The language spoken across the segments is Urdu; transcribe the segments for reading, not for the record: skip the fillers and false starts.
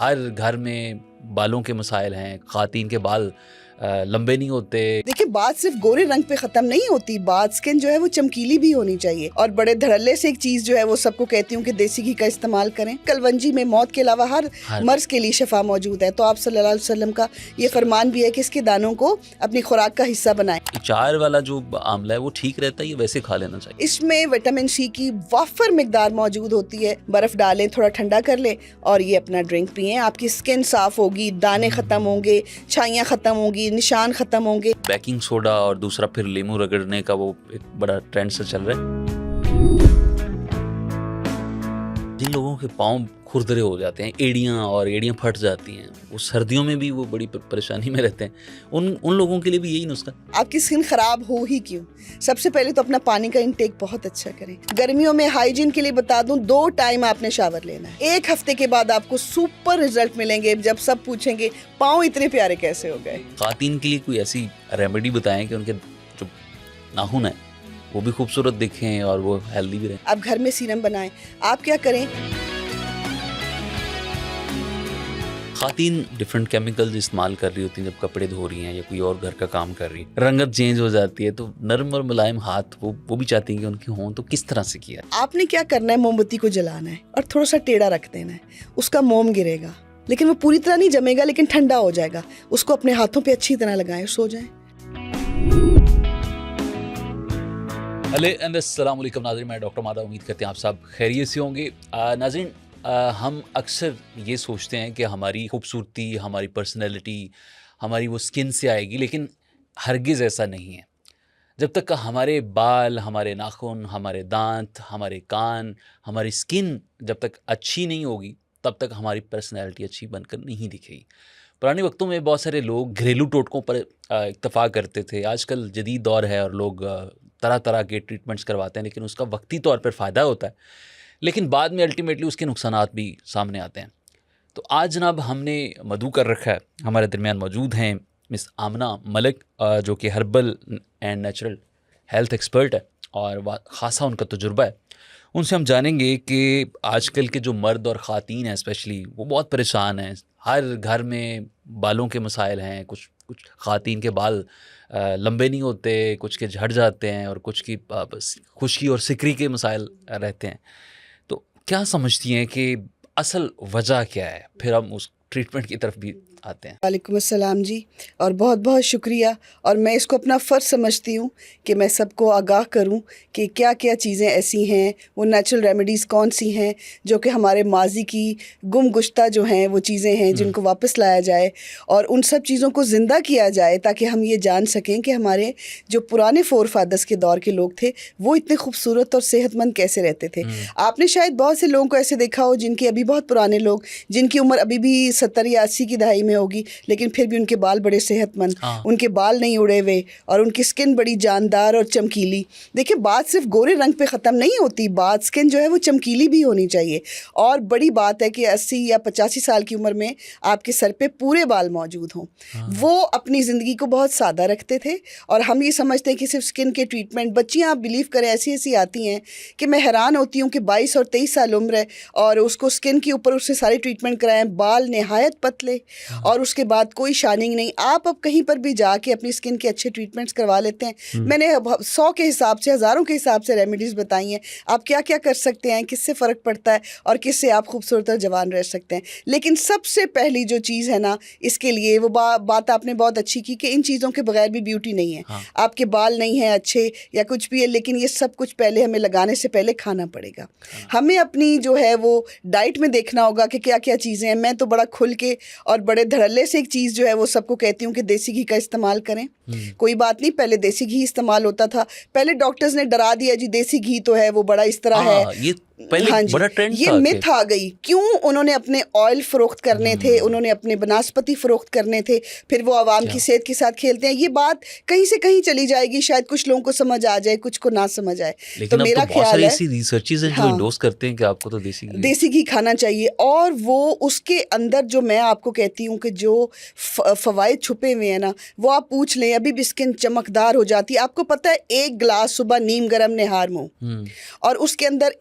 ہر گھر میں بالوں کے مسائل ہیں، خواتین کے بال لمبے نہیں ہوتے. دیکھیں بات صرف گورے رنگ پہ ختم نہیں ہوتی، بات سکن جو ہے وہ چمکیلی بھی ہونی چاہیے. اور بڑے دھڑلے سے ایک چیز جو ہے وہ سب کو کہتی ہوں کہ دیسی گھی کا استعمال کریں. کلونجی میں موت کے علاوہ ہر مرض کے لیے شفا موجود ہے. تو آپ صلی اللہ علیہ وسلم کا یہ فرمان بھی ہے کہ اس کے دانوں کو اپنی خوراک کا حصہ بنائیں. اچار والا جو آملہ ہے وہ ٹھیک رہتا ہے یا ویسے کھا لینا چاہیے؟ اس میں وٹامن سی کی وافر مقدار موجود ہوتی ہے. برف ڈالیں، تھوڑا ٹھنڈا کر لیں اور یہ اپنا ڈرنک پئیں. آپ کی سکن صاف ہوگی، دانے ختم ہوں گے، چھائیاں ختم ہوں گی، نشان ختم ہوں گے. بیکنگ سوڈا اور دوسرا پھر لیمو رگڑنے کا وہ ایک بڑا ٹرینڈ سے چل رہا ہے. جن لوگوں کے پاؤں کھردرے ہو جاتے ہیں، ایڑیاں پھٹ جاتی ہیں، وہ سردیوں میں بھی وہ بڑی پریشانی میں رہتے ہیں، ان لوگوں کے لیے بھی یہی نسخہ. آپ کی سکن خراب ہو ہی کیوں؟ سب سے پہلے تو اپنا پانی کا انٹیک بہت اچھا کریں. گرمیوں میں ہائیجین کے لیے بتا دوں 2 ٹائم آپ نے شاور لینا ہے. 1 ہفتے کے بعد آپ کو سپر رزلٹ ملیں گے جب سب پوچھیں گے پاؤں اتنے پیارے کیسے ہو گئے. خواتین کے لیے کوئی ایسی ریمیڈی بتائیں کہ ان کے جو ناخن ہیں وہ بھی خوبصورت دکھیں اور وہ ہیلدی بھی رہیں. آپ گھر میں سیرم بنائیں. آپ کیا کریں، خواتین ڈفرینٹ کیمیکلز استعمال کر رہی ہوتی ہیں جب کپڑے دھو رہی ہیں یا کوئی اور گھر کا کام کر رہی ہے، رنگت چینج ہو جاتی ہے، تو نرم اور ملائم ہاتھ وہ بھی چاہتی ہیں کہ ان کے ہوں. تو کس طرح سے کیا؟ آپ نے کیا کرنا ہے، موم بتی کو جلانا ہے اور تھوڑا سا ٹیڑھا رکھ دینا ہے. اس کا موم گرے گا لیکن وہ پوری طرح نہیں جمے گا، لیکن ٹھنڈا ہو جائے گا. اس کو اپنے ہاتھوں پہ اچھی طرح لگائیں اور سو جائیں. السلام علیکم ناظرین، میں ڈاکٹر مادہ، امید کرتے ہیں آپ سب خیریت سے ہوں گے. ناظرین، ہم اکثر یہ سوچتے ہیں کہ ہماری خوبصورتی، ہماری پرسنالٹی، ہماری وہ سکن سے آئے گی، لیکن ہرگز ایسا نہیں ہے. جب تک کہ ہمارے بال، ہمارے ناخن، ہمارے دانت، ہمارے کان، ہماری سکن جب تک اچھی نہیں ہوگی تب تک ہماری پرسنالٹی اچھی بن کر نہیں دکھے گی. پرانے وقتوں میں بہت سارے لوگ گھریلو ٹوٹکوں پر اکتفا کرتے تھے. آج کل جدید دور ہے اور لوگ طرح طرح کے ٹریٹمنٹس کرواتے ہیں، لیکن اس کا وقتی طور پر فائدہ ہوتا ہے، لیکن بعد میں الٹیمیٹلی اس کے نقصانات بھی سامنے آتے ہیں. تو آج جناب ہم نے مدعو کر رکھا ہے، ہمارے درمیان موجود ہیں مس آمنہ ملک، جو کہ herbal and natural health expert ہے اور خاصا ان کا تجربہ ہے. ان سے ہم جانیں گے کہ آج کل کے جو مرد اور خواتین ہیں اسپیشلی، وہ بہت پریشان ہیں. ہر گھر میں بالوں کے مسائل ہیں. کچھ خواتین کے بال لمبے نہیں ہوتے، کچھ کے جھڑ جاتے ہیں اور کچھ کی خشکی اور سکری کے مسائل رہتے ہیں. تو کیا سمجھتی ہیں کہ اصل وجہ کیا ہے؟ پھر ہم اس ٹریٹمنٹ کی طرف بھی آتے ہیں. وعلیکم السلام جی، اور بہت بہت شکریہ. اور میں اس کو اپنا فرض سمجھتی ہوں کہ میں سب کو آگاہ کروں کہ کیا کیا چیزیں ایسی ہیں، وہ نیچرل ریمیڈیز کون سی ہیں جو کہ ہمارے ماضی کی گم گشتہ جو ہیں وہ چیزیں ہیں جن کو واپس لایا جائے اور ان سب چیزوں کو زندہ کیا جائے، تاکہ ہم یہ جان سکیں کہ ہمارے جو پرانے فور فادرس کے دور کے لوگ تھے وہ اتنے خوبصورت اور صحت مند کیسے رہتے تھے. آپ نے شاید بہت سے لوگوں کو ایسے دیکھا ہو جن کے ابھی بہت پرانے لوگ، جن کی عمر ابھی بھی 70 یا 80 کی دہائی میں ہوگی، لیکن پھر بھی ان کے بال بڑے صحت مند، ان کے بال نہیں اڑے ہوئے اور ان کی سکن بڑی جاندار اور چمکیلی. دیکھیں بات صرف گورے رنگ پہ ختم نہیں ہوتی، بات سکن جو ہے وہ چمکیلی بھی ہونی چاہیے. اور بڑی بات ہے کہ 80 یا 85 سال کی عمر میں آپ کے سر پہ پورے بال موجود ہوں. وہ اپنی زندگی کو بہت سادہ رکھتے تھے اور ہم یہ سمجھتے ہیں کہ صرف سکن کے ٹریٹمنٹ. بچیاں آپ بلیو کریں ایسی آتی ہیں کہ میں حیران ہوتی ہوں کہ 22 اور 23 سال عمر ہے اور اس کو سکن کے اوپر اس سے سارے ٹریٹمنٹ کرائیں، بال نہایت پتلے اور اس کے بعد کوئی شائننگ نہیں. آپ اب کہیں پر بھی جا کے اپنی سکن کے اچھے ٹریٹمنٹس کروا لیتے ہیں. میں نے 100 کے حساب سے، ہزاروں کے حساب سے ریمیڈیز بتائی ہیں آپ کیا کیا کر سکتے ہیں، کس سے فرق پڑتا ہے اور کس سے آپ خوبصورت اور جوان رہ سکتے ہیں. لیکن سب سے پہلی جو چیز ہے نا اس کے لیے، وہ بات آپ نے بہت اچھی کی کہ ان چیزوں کے بغیر بھی بیوٹی نہیں ہے. آپ کے بال نہیں ہیں اچھے یا کچھ بھی ہے، لیکن یہ سب کچھ پہلے ہمیں لگانے سے پہلے کھانا پڑے گا. ہمیں اپنی جو ہے وہ ڈائٹ میں دیکھنا ہوگا کہ کیا کیا چیزیں ہیں. میں تو بڑا کھل کے اور بڑے دھڑلے سے ایک چیز جو ہے وہ سب کو کہتی ہوں کہ دیسی گھی کا استعمال کریں. کوئی بات نہیں، پہلے دیسی گھی استعمال ہوتا تھا. پہلے ڈاکٹرز نے ڈرا دیا جی دیسی گھی تو ہے وہ بڑا اس طرح ہے. ہاں جی، یہ متھ آ گئی. کیوں؟ انہوں نے اپنے آئل فروخت کرنے تھے، انہوں نے اپنے بناسپتی فروخت کرنے تھے، پھر وہ عوام کی صحت کے ساتھ کھیلتے ہیں. یہ بات کہیں سے کہیں چلی جائے گی، شاید کچھ لوگوں کو سمجھ آ جائے، کچھ کو نہ سمجھ آئے. تو میرا خیال ہے ایسی ریسرچز ہیں جو انڈورس کرتے ہیں کہ آپ کو تو دیسی گھی کھانا چاہیے. اور وہ اس کے اندر جو میں آپ کو کہتی ہوں کہ جو فوائد چھپے ہوئے ہیں نا، وہ آپ پوچھ لیں. ابھی بھی سکن چمکدار ہو جاتی ہے. آپ کو پتہ ہے 1 گلاس صبح نیم گرم نہار منہ اور اس کے اندر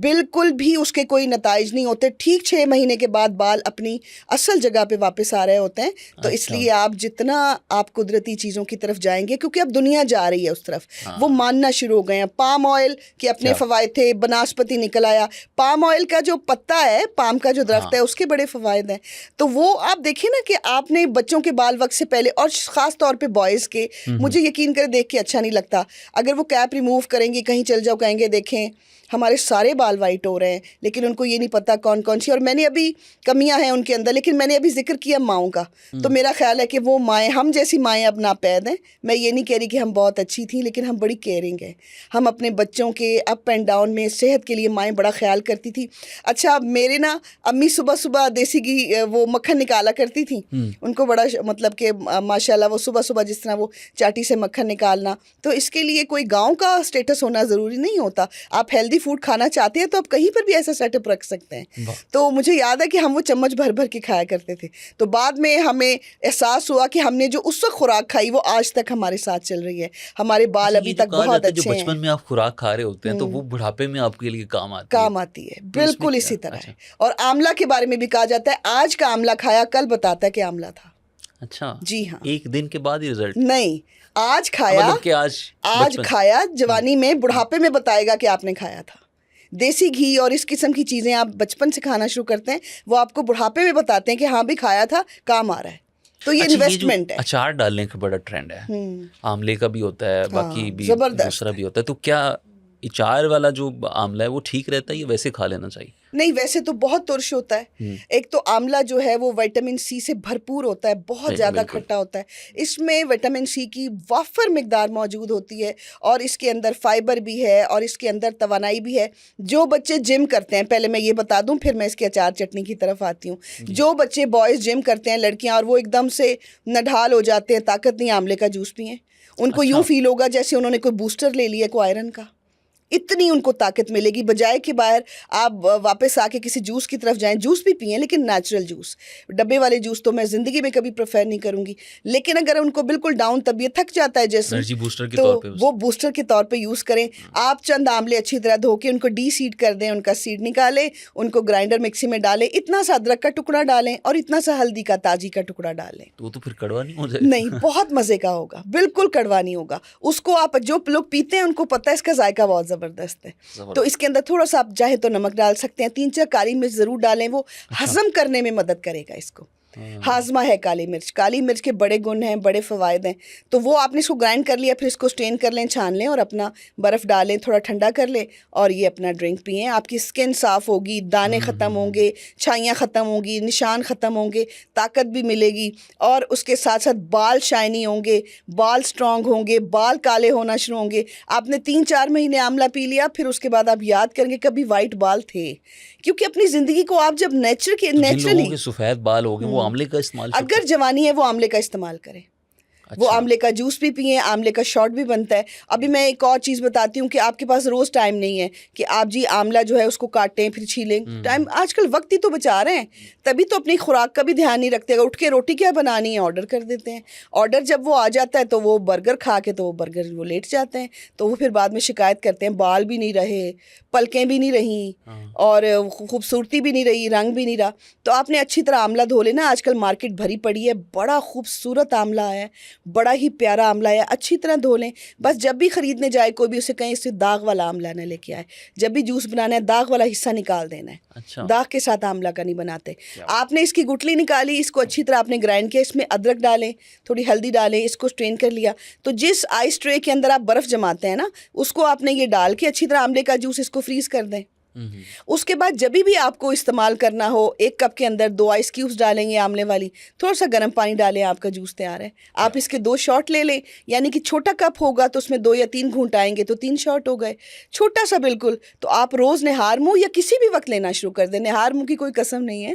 بالکل بھی اس کے کوئی نتائج نہیں ہوتے. ٹھیک 6 مہینے کے بعد بال اپنی اصل جگہ پہ واپس آ رہے ہوتے ہیں. تو اس لیے آپ جتنا آپ قدرتی چیزوں کی طرف جائیں گے, کیونکہ اب دنیا جا رہی ہے اس طرف, وہ ماننا شروع ہو گئے ہیں. پام آئل کے اپنے فوائد تھے, بناسپتی نکل آیا. پام آئل کا جو پتا ہے, پام کا جو درخت ہے, اس کے بڑے فوائد ہیں. تو وہ آپ دیکھیں نا کہ آپ نے بچوں کے بال وقت سے پہلے, اور خاص طور پہ بوائز کے, مجھے یقین کرے دیکھ کے اچھا نہیں لگتا. اگر وہ کیپ ریموو کریں گے, کہیں چل جاؤ, کہیں گے دیکھیں ہمارے سارے بال وائٹ ہو رہے ہیں, لیکن ان کو یہ نہیں پتا کون کون سی. اور میں نے ابھی کمیاں ہیں ان کے اندر, لیکن میں نے ابھی ذکر کیا ماؤں کا, تو میرا خیال ہے کہ وہ مائیں, ہم جیسی مائیں اب ناپید ہیں. میں یہ نہیں کہہ رہی کہ ہم بہت اچھی تھیں, لیکن ہم بڑی کیئرنگ ہیں. ہم اپنے بچوں کے اپ اینڈ ڈاؤن میں صحت کے لیے مائیں بڑا خیال کرتی تھی. اچھا, میرے نا امی صبح صبح دیسی گھی وہ مکھن نکالا کرتی تھیں. ان کو بڑا مطلب کہ ماشاء اللہ وہ صبح صبح جس طرح وہ چاٹی سے مکھن نکالنا, تو اس کے لیے کوئی گاؤں کا اسٹیٹس ہونا ضروری نہیں ہوتا. آپ ہیلدی فوڈ کھانا چاہتے ہیں تو آپ کہیں پر بھی ایسا سیٹ اپ رکھ سکتے ہیں. تو مجھے یاد ہے کہ ہم وہ چمچ بھر بھر کے کھایا کرتے تھے. تو بعد میں ہمیں احساس ہوا کہ ہم نے جو اس وقت خوراک کھائی وہ آج تک ہمارے ساتھ چل رہی ہے. ہمارے بال ابھی تک بہت اچھے جو ہیں. بچپن میں آپ خوراک کھا رہے ہوتے ہیں تو وہ بڑھاپے میں آپ کے لیے کام آتی ہے. بالکل اسی طرح ہے. اور آملہ کے بارے میں بھی کہا جاتا ہے آج کا آملہ کھایا کل بتاتا ہے کہ آملہ تھا. اچھا, جی ہاں, ایک دن کے بعد ہی رزلٹ نہیں, آج کھایا, مطلب کہ آج کھایا, جوانی میں بڑھاپے میں بتائے گا کہ آپ نے کھایا تھا. دیسی گھی اور اس قسم کی چیزیں آپ بچپن سے کھانا شروع کرتے ہیں, وہ آپ کو بڑھاپے میں بتاتے ہیں کہ ہاں بھی کھایا تھا, کام آ رہا ہے. تو یہ انویسٹمنٹ ہے. اچار ڈالنے کا بڑا ٹرینڈ ہے, آملے کا بھی ہوتا ہے, باقی بھی دوسرا بھی ہوتا ہے. تو کیا اچار والا جو آملہ ہے وہ ٹھیک رہتا ہے یا ویسے کھا لینا چاہیے؟ نہیں, ویسے تو بہت ترش ہوتا ہے. ایک تو آملہ جو ہے وہ وٹامن سی سے بھرپور ہوتا ہے, بہت زیادہ کھٹا ہوتا ہے. اس میں وٹامن سی کی وافر مقدار موجود ہوتی ہے, اور اس کے اندر فائبر بھی ہے, اور اس کے اندر توانائی بھی ہے. جو بچے جم کرتے ہیں, پہلے میں یہ بتا دوں پھر میں اس کے اچار چٹنی کی طرف آتی ہوں. جو بچے بوائز جم کرتے ہیں, لڑکیاں, اور وہ ایک دم سے نڈھال ہو جاتے ہیں, طاقت نہیں, آملے کا جوس پئیں, ان کو یوں فیل ہوگا جیسے انہوں نے کوئی بوسٹر لے لیا, کوئی آئرن کا. اتنی ان کو طاقت ملے گی, بجائے کہ باہر آپ واپس آ کے کسی جوس کی طرف جائیں. جوس بھی پئیں لیکن نیچرل جوس, ڈبے والے جوس تو میں زندگی میں کبھی پریفر نہیں کروں گی. لیکن اگر ان کو بالکل ڈاؤن طبیعت, تھک جاتا ہے جیسے, تو وہ بوسٹر کے طور پہ یوز کریں. آپ چند آملے اچھی طرح دھو کے ان کو ڈی سیڈ کر دیں, ان کا سیڈ نکالیں, ان کو گرائنڈر مکسی میں ڈالیں, اتنا سا ادرک کا ٹکڑا ڈالیں اور اتنا سا ہلدی کا تازی کا ٹکڑا ڈالیں. تو پھر کڑوا نہیں ہو جائے؟ نہیں, بہت مزے کا ہوگا, بالکل کڑوا نہیں ہوگا. اس کو آپ, جو لوگ پیتے ہیں ان کو پتہ ہے اس کا ذائقہ بہت زبردست ہے. تو اس کے اندر تھوڑا سا آپ چاہے تو نمک ڈال سکتے ہیں, 3-4 کالی مرچ ضرور ڈالیں, وہ ہضم کرنے میں مدد کرے گا. اس کو ہاضمہ ہے کالی مرچ. کالی مرچ کے بڑے گن ہیں, بڑے فوائد ہیں. تو وہ آپ نے اس کو گرائنڈ کر لیا, پھر اس کو سٹین کر لیں, چھان لیں, اور اپنا برف ڈالیں, تھوڑا ٹھنڈا کر لیں, اور یہ اپنا ڈرنک پئیں. آپ کی سکن صاف ہوگی, دانے ختم ہوں گے, چھائیاں ختم ہوں گی, نشان ختم ہوں گے, طاقت بھی ملے گی, اور اس کے ساتھ ساتھ بال شائنی ہوں گے, بال سٹرونگ ہوں گے, بال کالے ہونا شروع ہوں گے. آپ نے 3-4 مہینے آملہ پی لیا, پھر اس کے بعد آپ یاد کریں گے کبھی وائٹ بال تھے. کیونکہ اپنی زندگی کو آپ جب نیچرلی, سفید بال ہو گئے وہ آملے کا استعمال, اگر جوانی ہے وہ آملے کا استعمال کریں. وہ آملے کا جوس بھی پئیں, آملے کا شاٹ بھی بنتا ہے. ابھی میں ایک اور چیز بتاتی ہوں کہ آپ کے پاس روز ٹائم نہیں ہے کہ آپ جی آملہ جو ہے اس کو کاٹیں پھر چھیلیں. ٹائم آج کل وقت ہی تو بچا رہے ہیں, تبھی تو اپنی خوراک کا بھی دھیان نہیں رکھتے. اگر اٹھ کے روٹی کیا بنانی ہے, آرڈر کر دیتے ہیں. آرڈر جب وہ آ جاتا ہے تو وہ برگر کھا کے, تو وہ برگر وہ لیٹ جاتے ہیں, تو وہ پھر بعد میں شکایت کرتے ہیں بال بھی نہیں رہے, پلکیں بھی نہیں رہیں, اور خوبصورتی بھی نہیں رہی, رنگ بھی نہیں رہا. تو آپ نے اچھی طرح آملہ دھو لینا. آج کل مارکیٹ بھری پڑی ہے, بڑا خوبصورت آملہ ہے, بڑا ہی پیارا آملہ ہے, اچھی طرح دھو لیں. بس جب بھی خریدنے جائے کوئی بھی اسے کہیں اس سے داغ والا آملہ نہ لے کے آئے. جب بھی جوس بنانا ہے داغ والا حصہ نکال دینا ہے, داغ کے ساتھ آملہ کا نہیں بناتے. آپ نے اس کی گٹلی نکالی, اس کو اچھی طرح آپ نے گرائنڈ کیا, اس میں ادرک ڈالیں, تھوڑی ہلدی ڈالیں, اس کو سٹرین کر لیا. تو جس آئس ٹرے کے اندر آپ برف جماتے ہیں نا, اس کو آپ نے یہ ڈال کے اچھی طرح آملے کا جوس اس کو فریز کر دیں. اس کے بعد جب بھی آپ کو استعمال کرنا ہو, 1 کپ کے اندر 2 آئس کیوبس ڈالیں گے آملے والی, تھوڑا سا گرم پانی ڈالیں, آپ کا جوس تیار ہے. آپ اس کے 2 شاٹ لے لیں, یعنی کہ چھوٹا کپ ہوگا تو اس میں 2 یا 3 گھونٹ آئیں گے, تو 3 شاٹ ہو گئے, چھوٹا سا بالکل. تو آپ روز نہار منہ یا کسی بھی وقت لینا شروع کر دیں. نہار منہ کی کوئی قسم نہیں ہے,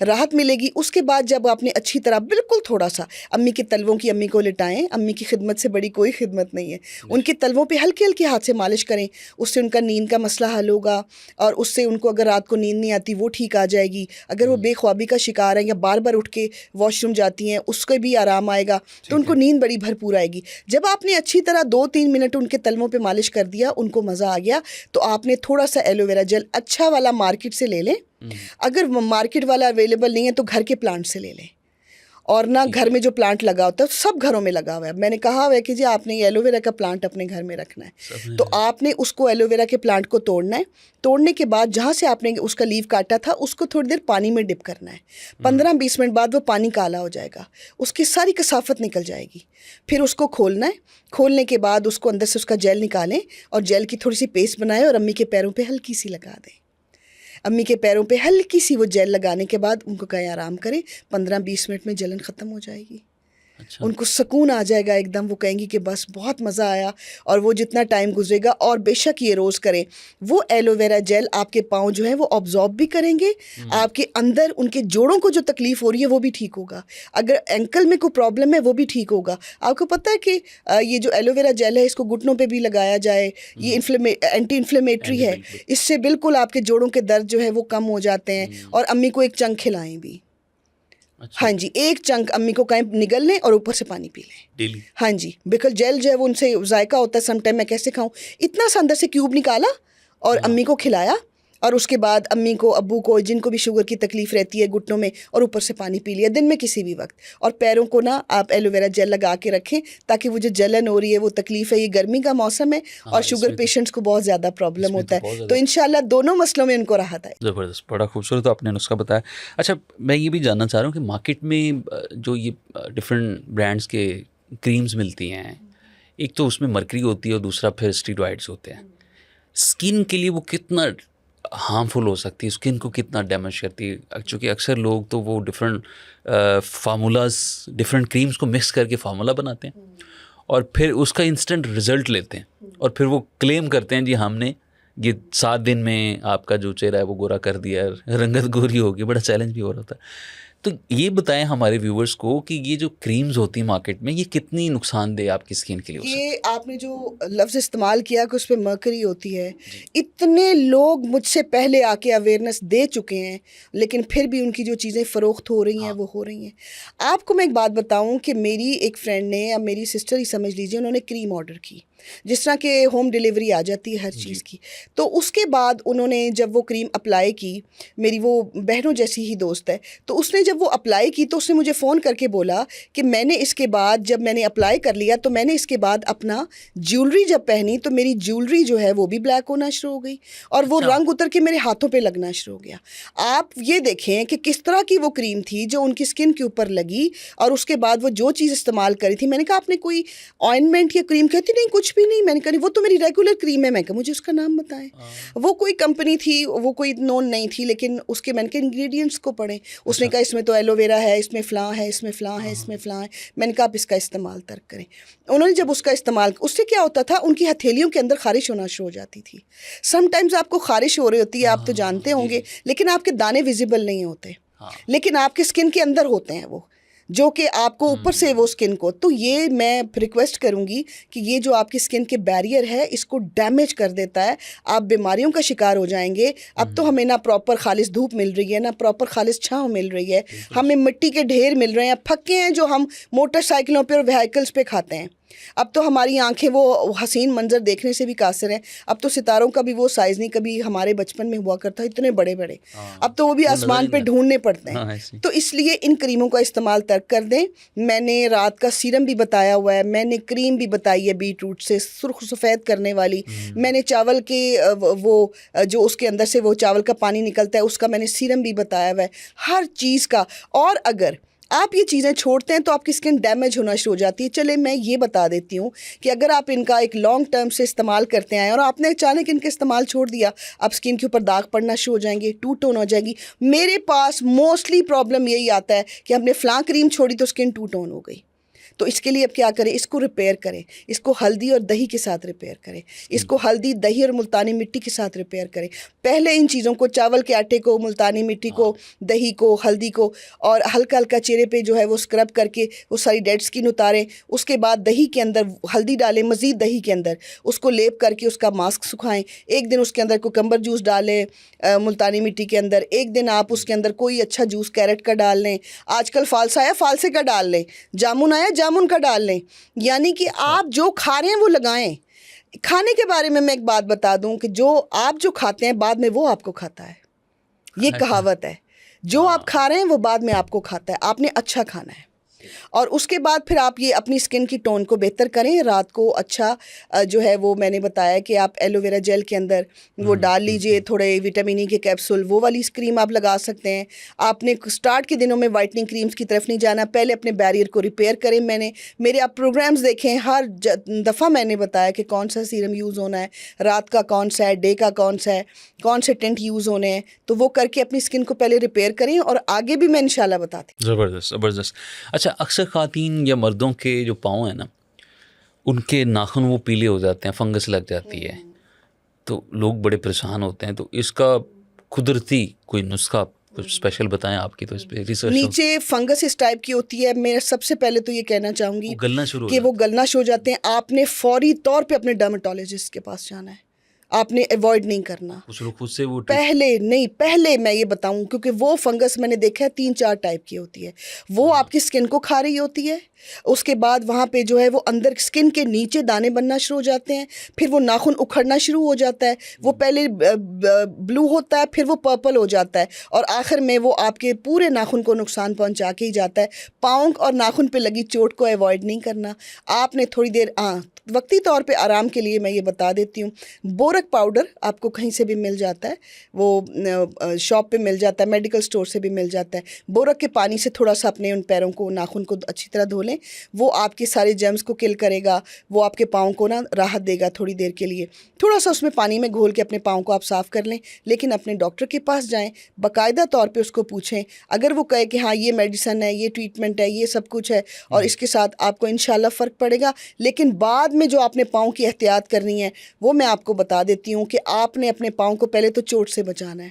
راحت ملے گی. اس کے بعد جب آپ نے اچھی طرح بالکل تھوڑا سا امی کے تلووں کی امی کو لٹائیں. امی کی خدمت سے بڑی کوئی خدمت نہیں ہے. ان کے تلووں پہ ہلکے ہلکے ہاتھ سے مالش کریں. اس سے ان کا نیند کا مسئلہ حل ہوگا, اور اس سے ان کو اگر رات کو نیند نہیں آتی وہ ٹھیک آ جائے گی. اگر وہ بے خوابی کا شکار ہیں یا بار بار اٹھ کے واش روم جاتی ہیں اس کو بھی آرام آئے گا, تو ان کو نیند بڑی بھرپور آئے گی. جب آپ نے اچھی طرح 2-3 منٹ ان کے تلووں پہ مالش کر دیا, ان کو مزہ آ گیا, تو آپ نے تھوڑا سا ایلو ویرا جیل اچھا والا مارکیٹ سے لے لیں. اگر مارکیٹ والا اویلیبل نہیں ہے تو گھر کے پلانٹ سے لے لیں. اور نہ گھر میں جو پلانٹ لگا ہوتا ہے سب گھروں میں لگا ہوا ہے. میں نے کہا ہوا ہے کہ جی آپ نے یہ ایلو ویرا کا پلانٹ اپنے گھر میں رکھنا ہے, تو آپ نے اس کو ایلو ویرا کے پلانٹ کو توڑنا ہے. توڑنے کے بعد جہاں سے آپ نے اس کا لیف کاٹا تھا اس کو تھوڑی دیر پانی میں ڈپ کرنا ہے. 15-20 منٹ بعد وہ پانی کالا ہو جائے گا, اس کی ساری کثافت نکل جائے گی. پھر اس کو کھولنا ہے. کھولنے کے بعد اس کو اندر سے اس کا جیل نکالیں, اور جیل کی تھوڑی سی پیسٹ بنائیں اور امی کے پیروں پہ ہلکی سی لگا دیں. امی کے پیروں پہ ہلکی سی وہ جیل لگانے کے بعد ان کو کہیں آرام کریں. 15-20 منٹ میں جلن ختم ہو جائے گی. ان کو سکون آ جائے گا ایک دم. وہ کہیں گی کہ بس بہت مزہ آیا. اور وہ جتنا ٹائم گزرے گا, اور بے شک یہ روز کریں, وہ ایلو ویرا جیل آپ کے پاؤں جو ہیں وہ آبزارب بھی کریں گے. آپ کے اندر ان کے جوڑوں کو جو تکلیف ہو رہی ہے وہ بھی ٹھیک ہوگا. اگر اینکل میں کوئی پرابلم ہے وہ بھی ٹھیک ہوگا. آپ کو پتہ ہے کہ یہ جو ایلو ویرا جیل ہے اس کو گھٹنوں پہ بھی لگایا جائے. یہ اینٹی انفلیمیٹری ہے. اس سے بالکل آپ کے جوڑوں کے درد جو ہے وہ کم ہو جاتے ہیں. اور امی کو ایک چنک کھلائیں بھی. ہاں جی, ایک چنک امی کو کہیں نگل لیں اور اوپر سے پانی پی لیں ڈیلی. ہاں جی, بیکل جیل جو ہے وہ ان سے ذائقہ ہوتا ہے. سم ٹائم میں کیسے کھاؤں, اتنا سا اندر سے کیوب نکالا اور امی کو کھلایا. اور اس کے بعد امی کو, ابو کو, جن کو بھی شوگر کی تکلیف رہتی ہے گھٹنوں میں, اور اوپر سے پانی پی لیا دن میں کسی بھی وقت. اور پیروں کو نا آپ ایلو ویرا جیل لگا کے رکھیں, تاکہ وہ جو جلن ہو رہی ہے وہ تکلیف ہے, یہ گرمی کا موسم ہے اور شوگر پیشنٹس کو بہت زیادہ پرابلم ہوتا ہے. تو انشاءاللہ دونوں مسئلوں میں ان کو راحت آئے. زبردست, بڑا خوبصورت آپ نے نسخہ بتایا. اچھا, میں یہ بھی جاننا چاہ رہا ہوں کہ مارکیٹ میں جو یہ ڈفرینٹ برانڈس کے کریمز ملتی ہیں, ایک تو اس میں مرکری ہوتی ہے اور دوسرا پھر اسٹیرائڈز ہوتے ہیں. اسکن کے لیے وہ کتنا ہارمفل ہو سکتی ہے, اسکن کو کتنا ڈیمیج کرتی ہے؟ چونکہ اکثر لوگ تو وہ ڈفرینٹ فارمولاز, ڈفرینٹ کریمز کو مکس کر کے فارمولا بناتے ہیں اور پھر اس کا انسٹنٹ رزلٹ لیتے ہیں, اور پھر وہ کلیم کرتے ہیں جی ہم نے یہ 7 دن میں آپ کا جو چہرہ ہے وہ گورا کر دیا, رنگت گوری ہوگی. بڑا چیلنج بھی ہو رہا تھا. تو یہ بتائیں ہمارے ویورز کو کہ یہ جو کریمز ہوتی ہیں مارکیٹ میں, یہ کتنی نقصان دہ آپ کی اسکن کے لیے ہو سکتی ہے؟ یہ آپ نے جو لفظ استعمال کیا کہ اس پہ مرکری ہوتی ہے, اتنے لوگ مجھ سے پہلے آ کے اویئرنیس دے چکے ہیں, لیکن پھر بھی ان کی جو چیزیں فروخت ہو رہی ہیں وہ ہو رہی ہیں. آپ کو میں ایک بات بتاؤں کہ میری ایک فرینڈ نے, اب میری سسٹر ہی سمجھ لیجیے, انہوں نے کریم آرڈر کی, جس طرح کہ ہوم ڈیلیوری آ جاتی ہے ہر چیز کی. تو اس کے بعد انہوں نے جب وہ کریم اپلائی کی, میری وہ بہنوں جیسی ہی دوست ہے, تو اس نے جب وہ اپلائی کی تو اس نے مجھے فون کر کے بولا کہ میں نے اس کے بعد جب میں نے اپلائی کر لیا تو میں نے اس کے بعد اپنا جیولری جب پہنی تو میری جیولری جو ہے وہ بھی بلیک ہونا شروع ہو گئی, اور وہ رنگ اتر کے میرے ہاتھوں پہ لگنا شروع ہو گیا. آپ یہ دیکھیں کہ کس طرح کی وہ کریم تھی جو ان کی اسکن کے اوپر لگی, اور اس کے بعد وہ جو چیز استعمال کری تھی. میں نے کہا آپ نے کوئی آئنمنٹ یا کریم؟ کہتی نہیں کچھ بھی نہیں. میں نے کہا وہ تو میری ریگولر کریم ہے. میں کہا مجھے اس کا نام بتائیں. وہ کوئی کمپنی تھی, وہ کوئی نون نہیں تھی, لیکن اس کے میں نے کہا انگریڈینٹس کو پڑھیں. اس نے کہا اس میں تو ایلو ویرا ہے, اس میں فلاں ہے, اس میں فلاں ہے, اس میں فلاں ہے. میں نے کہا آپ اس کا استعمال ترک کریں. انہوں نے جب اس کا استعمال, اس سے کیا ہوتا تھا, ان کی ہتھیلیوں کے اندر خارش ہونا شروع ہو جاتی تھی. سم ٹائمز آپ کو خارش ہو رہی ہوتی ہے, آپ تو جانتے ہوں گے, لیکن آپ کے دانے ویزیبل نہیں ہوتے, لیکن آپ کے اسکن کے اندر ہوتے ہیں وہ, جو کہ آپ کو اوپر سے وہ اسکن کو. تو یہ میں ریکویسٹ کروں گی کہ یہ جو آپ کی اسکن کے بیریئر ہے اس کو ڈیمیج کر دیتا ہے, آپ بیماریوں کا شکار ہو جائیں گے. اب تو ہمیں نہ پراپر خالص دھوپ مل رہی ہے, نہ پراپر خالص چھاؤں مل رہی ہے, ہمیں مٹی کے ڈھیر مل رہے ہیں, پھکے ہیں جو ہم موٹر سائیکلوں پہ اور وہیکلس پہ کھاتے ہیں. اب تو ہماری آنکھیں وہ حسین منظر دیکھنے سے بھی قاصر ہیں. اب تو ستاروں کا بھی وہ سائز نہیں, کبھی ہمارے بچپن میں ہوا کرتا اتنے بڑے بڑے, اب تو وہ بھی آسمان پہ ڈھونڈنے پڑتے ہیں. تو اس لیے ان کریموں کا استعمال ترک کر دیں. میں نے رات کا سیرم بھی بتایا ہوا ہے, میں نے کریم بھی بتائی ہے بیٹ روٹ سے سرخ سفید کرنے والی, میں نے چاول کے وہ جو اس کے اندر سے وہ چاول کا پانی نکلتا ہے اس کا میں نے سیرم بھی بتایا ہوا ہے, ہر چیز کا. اور اگر آپ یہ چیزیں چھوڑتے ہیں تو آپ کی اسکن ڈیمیج ہونا شروع ہو جاتی ہے. چلے میں یہ بتا دیتی ہوں کہ اگر آپ ان کا ایک لانگ ٹرم سے استعمال کرتے آئے اور آپ نے اچانک ان کا استعمال چھوڑ دیا, آپ اسکن کے اوپر داغ پڑنا شروع ہو جائیں گے, ٹو ٹون ہو جائے گی. میرے پاس موسٹلی پرابلم یہی آتا ہے کہ ہم نے فلاں کریم چھوڑی تو اسکن ٹو ٹون ہو گئی. تو اس کے لیے اب کیا کریں, اس کو ریپیئر کریں, اس کو ہلدی اور دہی کے ساتھ ریپیئر کریں, اس کو ہلدی دہی اور ملتانی مٹی کے ساتھ ریپیئر کریں. پہلے ان چیزوں کو, چاول کے آٹے کو, ملتانی مٹی کو, دہی کو, ہلدی کو, اور ہلکا ہلکا چہرے پہ جو ہے وہ اسکرب کر کے وہ ساری ڈیڈ اسکن اتاریں. اس کے بعد دہی کے اندر ہلدی ڈالیں, مزید دہی کے اندر اس کو لیپ کر کے اس کا ماسک سکھائیں. ایک دن اس کے اندر کوکمبر جوس ڈالیں ملتانی مٹی کے اندر, ایک دن آپ اس کے اندر کوئی اچھا جوس کیرٹ کا ڈال لیں, آج کل فالسا آیا فالسے کا ڈال لیں, جامن آیا جامن کا ڈال لیں. یعنی کہ آپ جو کھا رہے ہیں وہ لگائیں. کھانے کے بارے میں ایک بات بتا دوں کہ جو آپ جو کھاتے ہیں بعد میں وہ آپ کو کھاتا ہے. یہ کہاوت ہے, جو آپ کھا رہے ہیں وہ بعد میں آپ کو کھاتا ہے. آپ نے اچھا کھانا ہے, اور اس کے بعد پھر آپ یہ اپنی اسکن کی ٹون کو بہتر کریں. رات کو اچھا جو ہے وہ میں نے بتایا کہ آپ ایلو ویرا جیل کے اندر وہ ڈال لیجئے, تھوڑے وٹامن ای کے کیپسول, وہ والی کریم آپ لگا سکتے ہیں. آپ نے سٹارٹ کے دنوں میں وائٹننگ کریمز کی طرف نہیں جانا, پہلے اپنے بیریئر کو ریپیئر کریں. میرے آپ پروگرامز دیکھیں, ہر دفعہ میں نے بتایا کہ کون سا سیرم یوز ہونا ہے, رات کا کون سا ہے, ڈے کا کون سا ہے, کون سے ٹینٹ یوز ہونے ہیں. تو وہ کر کے اپنی اسکن کو پہلے ریپیئر کریں, اور آگے بھی میں انشاءاللہ بتاتی ہوں. زبردست زبردست. اچھا, اکثر خواتین یا مردوں کے جو پاؤں ہیں نا, ان کے ناخن وہ پیلے ہو جاتے ہیں, فنگس لگ جاتی ہے, تو لوگ بڑے پریشان ہوتے ہیں. تو اس کا قدرتی کوئی نسخہ کچھ اسپیشل بتائیں آپ کی, تو اس پہ ریسرچ. نیچے فنگس اس ٹائپ کی ہوتی ہے. میں سب سے پہلے تو یہ کہنا چاہوں گی گلنا شروع کہ وہ گلنا شروع ہو جاتے ہیں. آپ نے فوری طور پہ اپنے ڈرماٹولوجسٹ کے پاس جانا ہے, آپ نے ایوائڈ نہیں کرنا. کچھ لوگ خود سے وہ پہلے میں یہ بتاؤں, کیونکہ وہ فنگس میں نے دیکھا ہے 3-4 ٹائپ کی ہوتی ہے. وہ آپ کی اسکن کو کھا رہی ہوتی ہے, اس کے بعد وہاں پہ جو ہے وہ اندر اسکن کے نیچے دانے بننا شروع ہو جاتے ہیں, پھر وہ ناخن اکھڑنا شروع ہو جاتا ہے. وہ پہلے بلو ہوتا ہے, پھر وہ پرپل ہو جاتا ہے, اور آخر میں وہ آپ کے پورے ناخن کو نقصان پہنچا کے ہی جاتا ہے. پاؤں اور ناخن پہ لگی چوٹ کو ایوائڈ نہیں کرنا. آپ نے تھوڑی دیر وقتی طور پہ آرام کے لیے میں یہ بتا دیتی ہوں, بورک پاؤڈر آپ کو کہیں سے بھی مل جاتا ہے, وہ شاپ پہ مل جاتا ہے, میڈیکل سٹور سے بھی مل جاتا ہے. بورک کے پانی سے تھوڑا سا اپنے ان پیروں کو, ناخن کو اچھی طرح دھو لیں, وہ آپ کے سارے جرمز کو کل کرے گا. وہ آپ کے پاؤں کو نا راحت دے گا تھوڑی دیر کے لیے. تھوڑا سا اس میں پانی میں گھول کے اپنے پاؤں کو آپ صاف کر لیں, لیکن اپنے ڈاکٹر کے پاس جائیں, باقاعدہ طور پہ اس کو پوچھیں. اگر وہ کہے کہ ہاں یہ میڈیسن ہے, یہ ٹریٹمنٹ ہے, یہ سب کچھ ہے, اور اس کے ساتھ آپ کو انشاءاللہ فرق پڑے گا. لیکن بعد میں جو آپ نے پاؤں کی احتیاط کرنی ہے وہ میں آپ کو بتا دیتی ہوں کہ آپ نے اپنے پاؤں کو پہلے تو چوٹ سے بچانا ہے,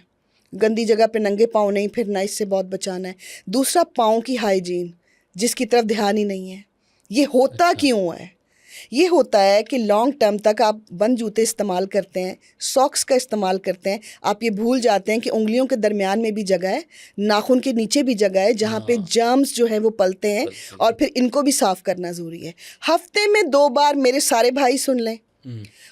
گندی جگہ پہ ننگے پاؤں نہیں پھرنا, اس سے بہت بچانا ہے. دوسرا, پاؤں کی ہائیجین جس کی طرف دھیان ہی نہیں ہے. یہ ہوتا کیوں ہے؟ یہ ہوتا ہے کہ لانگ ٹرم تک آپ بند جوتے استعمال کرتے ہیں, ساکس کا استعمال کرتے ہیں, آپ یہ بھول جاتے ہیں کہ انگلیوں کے درمیان میں بھی جگہ ہے, ناخن کے نیچے بھی جگہ ہے جہاں پہ جرمز جو ہیں وہ پلتے ہیں, اور پھر ان کو بھی صاف کرنا ضروری ہے. ہفتے میں 2 بار, میرے سارے بھائی سن لیں,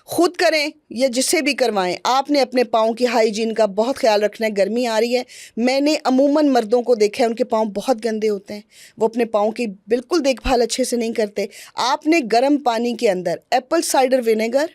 خود کریں یا جس سے بھی کروائیں, آپ نے اپنے پاؤں کی ہائیجین کا بہت خیال رکھنا ہے. گرمی آ رہی ہے, میں نے عموماً مردوں کو دیکھا ہے ان کے پاؤں بہت گندے ہوتے ہیں, وہ اپنے پاؤں کی بالکل دیکھ بھال اچھے سے نہیں کرتے. آپ نے گرم پانی کے اندر ایپل سائڈر ونیگر,